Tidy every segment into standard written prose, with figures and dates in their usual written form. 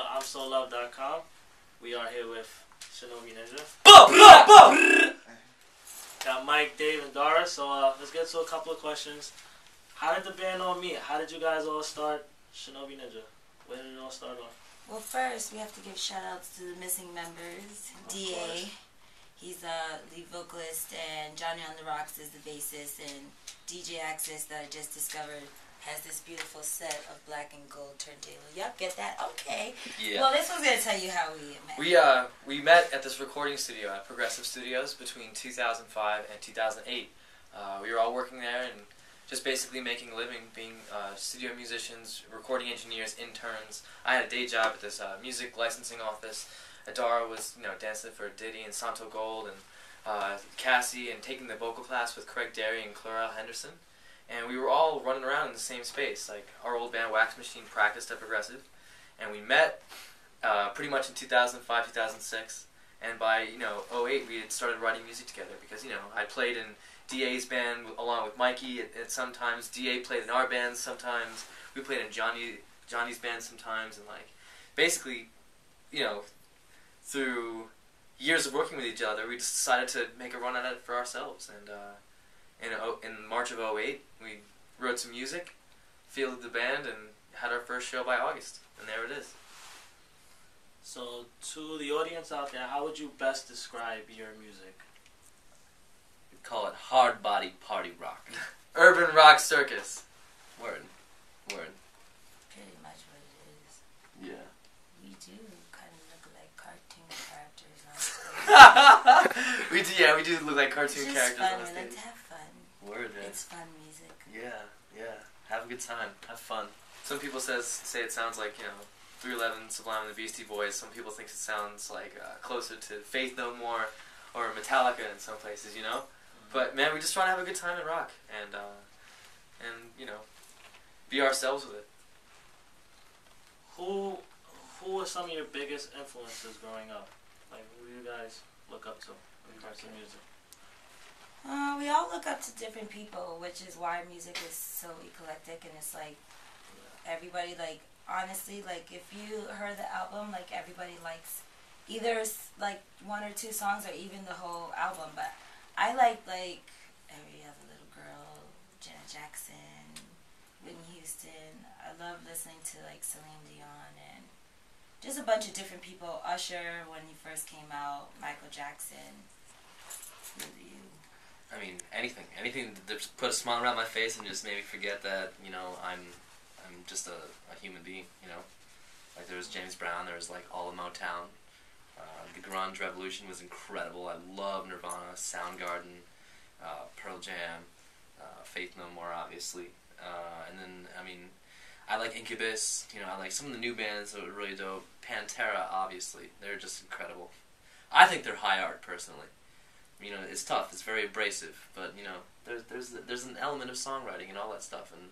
I'mSoLove.com. We are here with Shinobi Ninja. Got Mike, Dave, and Dara. So let's get to a couple of questions. How did the band all meet? How did you guys all start Shinobi Ninja? Where did it all start off? Well, first we have to give shout outs to the missing members. DA, he's a lead vocalist, and Johnny on the Rocks is the bassist, and DJ Access that I just discovered has this beautiful set of black and gold turntable. Yep, get that? Okay. Yeah. Well, this was going to tell you how we met. We met at this recording studio at Progressive Studios between 2005 and 2008. We were all working there and just basically making a living, being studio musicians, recording engineers, interns. I had a day job at this music licensing office. Adara was, dancing for Diddy and Santo Gold and Cassie, and taking the vocal class with Craig Derry and Clara Henderson. And we were all running around in the same space. Like, our old band Wax Machine practiced at Progressive, and we met pretty much in 2005, 2006. And by 2008, we had started writing music together because I played in DA's band along with Mikey at sometimes. DA played in our band sometimes. We played in Johnny's band sometimes, and basically, through years of working with each other, we just decided to make a run at it for ourselves. And in March of 2008, we wrote some music, fielded the band, and had our first show by August. And there it is. So, to the audience out there, how would you best describe your music? We call it hard body party rock. Urban rock circus. Word. Pretty much what it is. Yeah. We do kind of look like cartoon characters on stage. We do look like cartoon characters fun. on stage. We like to have fun. Word, man. It's fun music. Yeah. Have a good time. Have fun. Some people say it sounds like, 311, Sublime and the Beastie Boys. Some people think it sounds like closer to Faith No More or Metallica in some places, But, man, we just try to have a good time and rock. And be ourselves with it. Who were some of your biggest influences growing up? Who do you guys look up to when it comes to music? We all look up to different people, which is why music is so eclectic, and it's everybody, honestly, if you heard the album, everybody likes either one or two songs or even the whole album, but I like Every Other Little Girl, Janet Jackson, Whitney Houston. I love listening to Celine Dion and just a bunch of different people. Usher when he first came out, Michael Jackson. Really. I mean, anything that just put a smile around my face and just made me forget that, I'm just a human being, there was James Brown, there was all of Motown, the Grunge Revolution was incredible. I love Nirvana, Soundgarden, Pearl Jam, Faith No More, obviously, and then, I like Incubus, I like some of the new bands that were really dope. Pantera, obviously, they're just incredible. I think they're high art, personally. It's tough, it's very abrasive, but, there's an element of songwriting and all that stuff, and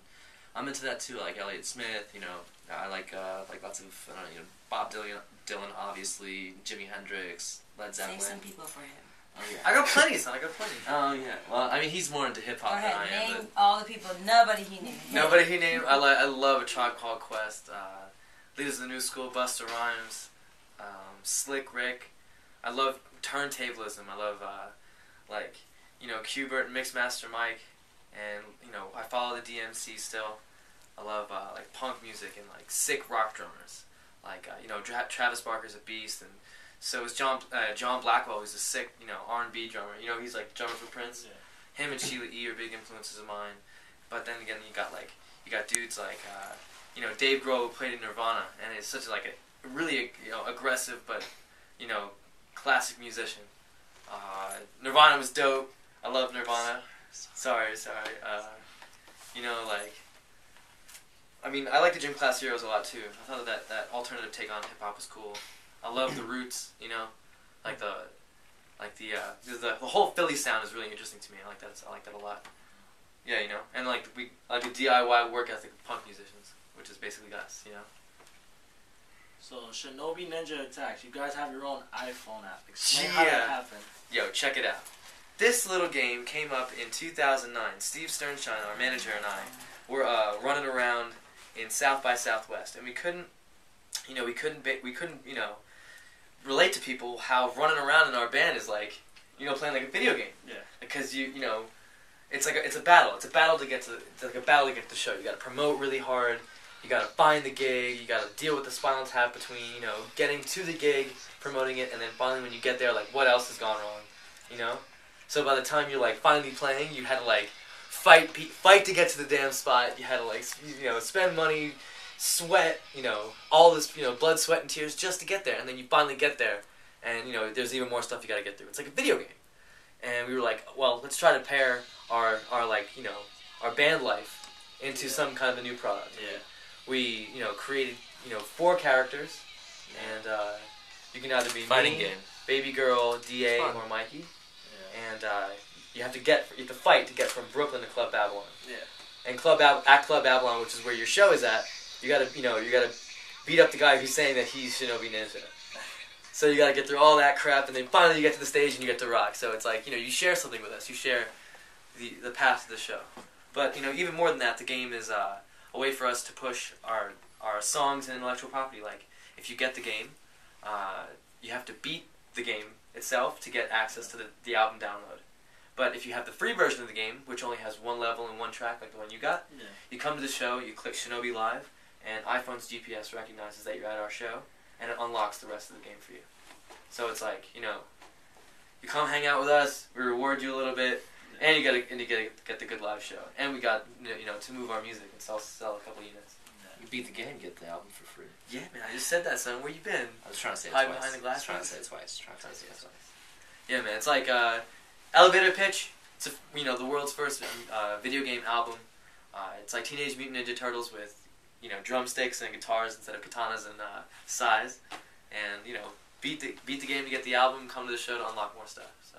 I'm into that too, like Elliott Smith, I like lots of, Bob Dylan, obviously, Jimi Hendrix, Led Zeppelin. Save some people for him. Oh, yeah. I got plenty, son, Oh, yeah. Well, he's more into hip-hop than I am. Name all the people, nobody he named. Nobody he named. I love A Tribe Called Quest, Leaders of the New School, Busta Rhymes, Slick Rick. I love turntablism. I love, Qbert and Mixmaster Mike, and, I follow the DMC still. I love, punk music and, sick rock drummers. Travis Barker's a beast, and so is John Blackwell, who's a sick, R&B drummer. He's, drummer for Prince. Yeah. Him and Sheila E. are big influences of mine. But then again, you got dudes like, Dave Grohl, who played in Nirvana, and it's such, a really, aggressive, but, classic musician. Nirvana was dope. I love Nirvana. Sorry. I like the Gym Class Heroes a lot too. I thought that alternative take on hip hop was cool. I love the Roots. The whole Philly sound is really interesting to me. I like that a lot. Yeah, and we like the DIY work ethic of punk musicians, which is basically us. So, Shinobi Ninja Attacks, you guys have your own iPhone app. Explain how that happened. Yo, check it out. This little game came up in 2009. Steve Sternshine, our manager, and I were running around in South by Southwest, and we couldn't you know, we couldn't you know, relate to people how running around in our band is like, you know, playing like a video game. Yeah. Because you know, it's a battle. It's a battle to get to the show. You got to promote really hard. You got to find the gig. You got to deal with the spinal tap between, you know, getting to the gig, promoting it, and then finally when you get there, like, what else has gone wrong, you know? So by the time you're like finally playing, you had to like fight to get to the damn spot. You had to like, you know, spend money, sweat, you know, all this, you know, blood, sweat, and tears just to get there. And then you finally get there, and you know, there's even more stuff you got to get through. It's like a video game. And we were like, well, let's try to pair our like, you know, our band life into some kind of a new product. Yeah. We, you know, created, you know, 4 characters, and you can either be Fighting me, game. Baby Girl, DA, Fun. or Mikey. Yeah. And you have to fight to get from Brooklyn to Club Babylon. Yeah. And at Club Babylon, which is where your show is at, you gotta beat up the guy who's saying that he's Shinobi Ninja. So you gotta get through all that crap, and then finally you get to the stage and you get to rock. So it's like, you know, you share something with us. You share the path of the show. But, you know, even more than that, the game is a way for us to push our songs and intellectual property. Like, if you get the game, you have to beat the game itself to get access to the album download. But if you have the free version of the game, which only has 1 level and 1 track like the one you got, Yeah. you come to the show, you click Shinobi Live, and iPhone's GPS recognizes that you're at our show, and it unlocks the rest of the game for you. So it's like, you know, you come hang out with us, we reward you a little bit, and you get the good live show. And we got, you know, to move our music and sell a couple units. You beat the game, get the album for free. Yeah, man, I just said that, son. Where you been? I was trying to say it Hide twice. behind the glass. Trying to say it twice. Yeah, man, it's like Elevator Pitch. It's you know, the world's first video game album. It's like Teenage Mutant Ninja Turtles with, you know, drumsticks and guitars instead of katanas and sais. And, you know, beat the game to get the album. Come to the show to unlock more stuff. So.